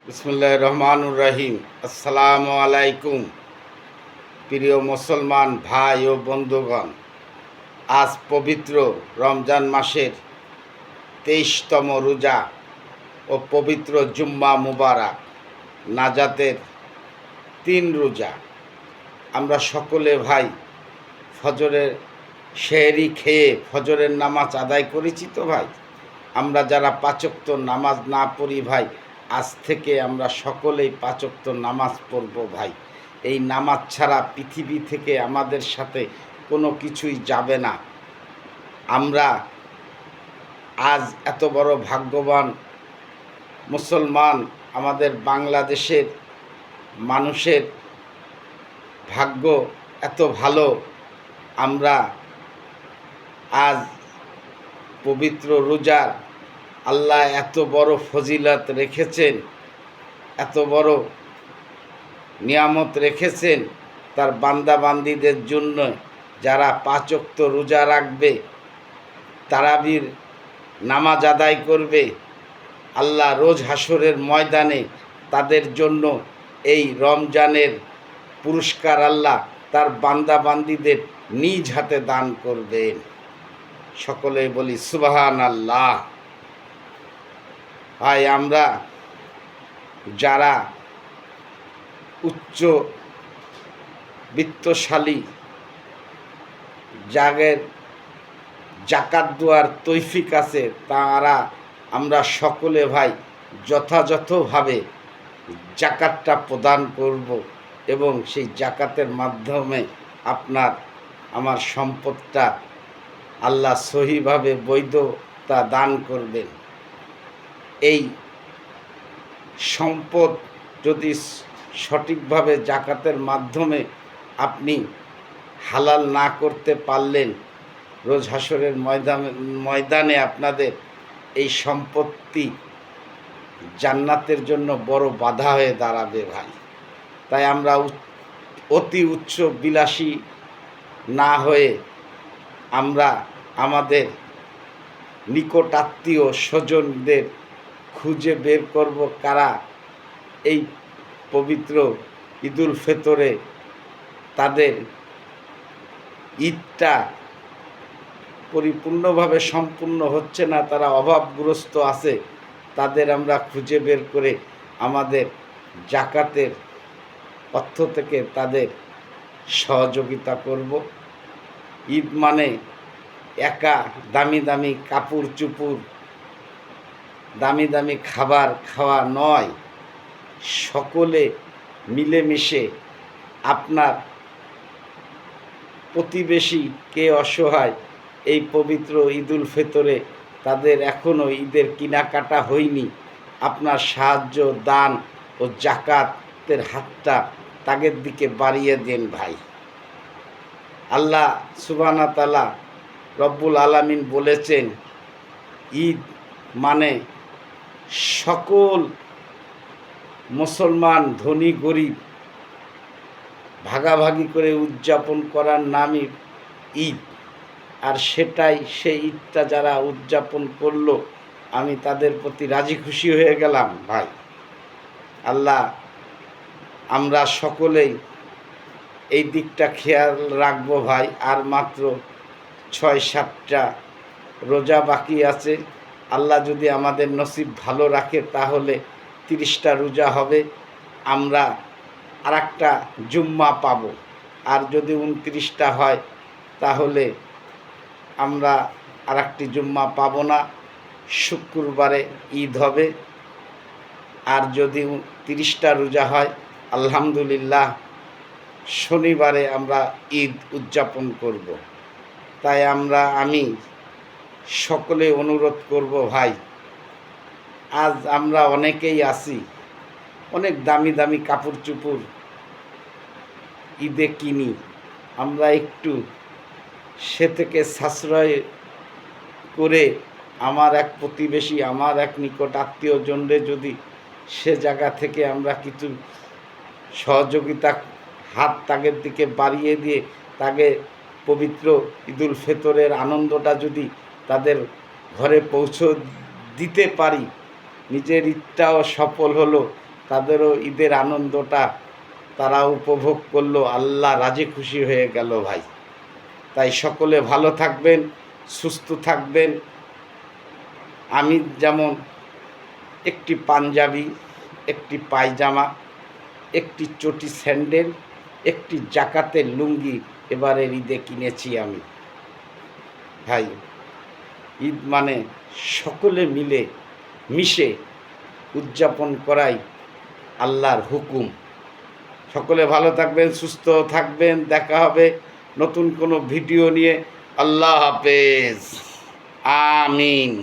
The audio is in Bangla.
বিসমিল্লাহির রহমানুর রহিম। আসসালামু আলাইকুম প্রিয় মুসলমান ভাই ও বন্ধুগণ, আজ পবিত্র রমজান মাসের 23তম রোজা ও পবিত্র জুম্মা মুবারক, নাজাতের 3 রোজা। আমরা সকলে ভাই ফজরের সেহরি খেয়ে ফজরের নামাজ আদায় করেছি তো ভাই। আমরা যারা 5 ওয়াক্ত নামাজ না পড়ি ভাই, আজ থেকে আমরা সকলেই 5 ওয়াক্ত নামাজ পড়ব ভাই। এই নামাজ ছাড়া পৃথিবী থেকে আমাদের সাথে কোনো কিছুই যাবে না। আমরা আজ এত বড় ভাগ্যবান মুসলমান, আমাদের বাংলাদেশের মানুষের ভাগ্য এত ভালো। আমরা আজ পবিত্র রোজার আল্লাহ এত বড় ফজিলত রেখেছেন, এত বড় নিয়ামত রেখেছেন তার বান্দাবান্দীদের জন্য। যারা 5 ওয়াক্ত রোজা রাখবে, তারাবির নামাজ আদায় করবে, আল্লাহ রোজ হাসরের ময়দানে তাদের জন্য এই রমজানের পুরস্কার আল্লাহ তার বান্দাবান্দীদের নিজ হাতে দান করবেন। সকলেই বলি সুবহানাল্লাহ। ভাই, আমরা যারা উচ্চ বিত্তশালী, যাদের জাকাত দেওয়ার তৌফিক আছে, তারা আমরা সকলে ভাই যথাযথভাবে জাকাতটা প্রদান করব এবং সেই জাকাতের মাধ্যমে আমার সম্পদটা আল্লাহ সহিভাবে বৈধতা দান করবেন। এই সম্পদ যদি সঠিকভাবে জাকাতের মাধ্যমে আপনি হালাল না করতে পারলেন, রোজ হাসরের ময়দানে আপনাদের এই সম্পত্তি জান্নাতের জন্য বড় বাধা হয়ে দাঁড়াবে ভাই। তাই আমরা অতি উচ্চ বিলাসী না হয়ে আমরা আমাদের নিকট আত্মীয় স্বজনদের খুঁজে বের করব, কারা এই পবিত্র ঈদুল ফিতরে তাদের ঈদটা পরিপূর্ণভাবে সম্পূর্ণ হচ্ছে না, তারা অভাবগ্রস্ত আছে, তাদের আমরা খুঁজে বের করে আমাদের জাকাতের অর্থ থেকে তাদের সহযোগিতা করব। ঈদ মানে একা দামি দামি কাপড় চুপুর, দামি দামি খাবার খাওয়া নয়। সকলে মিলেমিশে আপনার প্রতিবেশী কে অসহায়, এই পবিত্র ঈদুল ফিতরে তাদের এখনও ঈদের কেনাকাটা হয়নি, আপনার সাহায্য দান ও জাকাতের হাতটা তাদের দিকে বাড়িয়ে দেন ভাই। আল্লাহ সুবহানাহু ওয়া তাআলা রব্বুল আলামিন বলেছেন, ঈদ মানে সকল মুসলমান ধনী গরিব ভাগাভাগি করে উদযাপন করার নামই ঈদ। আর সেই ঈদটা যারা উদযাপন করলো, আমি তাদের প্রতি রাজি খুশি হয়ে গেলাম ভাই। আল্লাহ আমরা সকলেই এই দিকটা খেয়াল রাখবো ভাই। আর মাত্র 6-7টা রোজা বাকি আছে। আল্লাহ যদি আমাদের নসিব ভালো রাখে তাহলে 30টা রোজা হবে, আমরা আরেকটা জুম্মা পাব। আর যদি 29টা হয় তাহলে আমরা আরেকটি জুম্মা পাব না, শুক্রবারে ঈদ হবে। আর যদি 30টা রোজা হয় আলহামদুলিল্লাহ শনিবারে আমরা ঈদ উদযাপন করব। তাই আমি সকলে অনুরোধ করব ভাই, আজ আমরা অনেকেই আছি, অনেক দামি দামি কাপড় চুপড় ঈদে কিনি, আমরা একটু সে থেকে সাশ্রয় করে আমার এক প্রতিবেশী, আমার এক নিকট আত্মীয়জনরে যদি সে জায়গা থেকে আমরা কিছু সহযোগিতা হাত তাদের দিকে বাড়িয়ে দিয়ে তাকে পবিত্র ঈদুল ফিতরের আনন্দটা যদি তাদের ঘরে পৌঁছে দিতে পারি, নিজের ঈদটাও সফল হলো, তাদেরও ঈদের আনন্দটা তারা উপভোগ করলো, আল্লাহ রাজি খুশি হয়ে গেল ভাই। তাই সকলে ভালো থাকবেন, সুস্থ থাকবেন। আমি যেমন একটি পাঞ্জাবি, একটি পায়জামা, একটি চটি স্যান্ডেল, একটি জাকাতের লুঙ্গি এবারের ঈদে কিনেছি আমি ভাই। ঈদ মানে সকলে মিলে মিশে উদযাপন করাই আল্লাহর হুকুম। সকলে ভালো থাকবেন, সুস্থ থাকবেন। দেখা হবে নতুন কোনো ভিডিও নিয়ে। আল্লাহ হাফেজ। আমিন।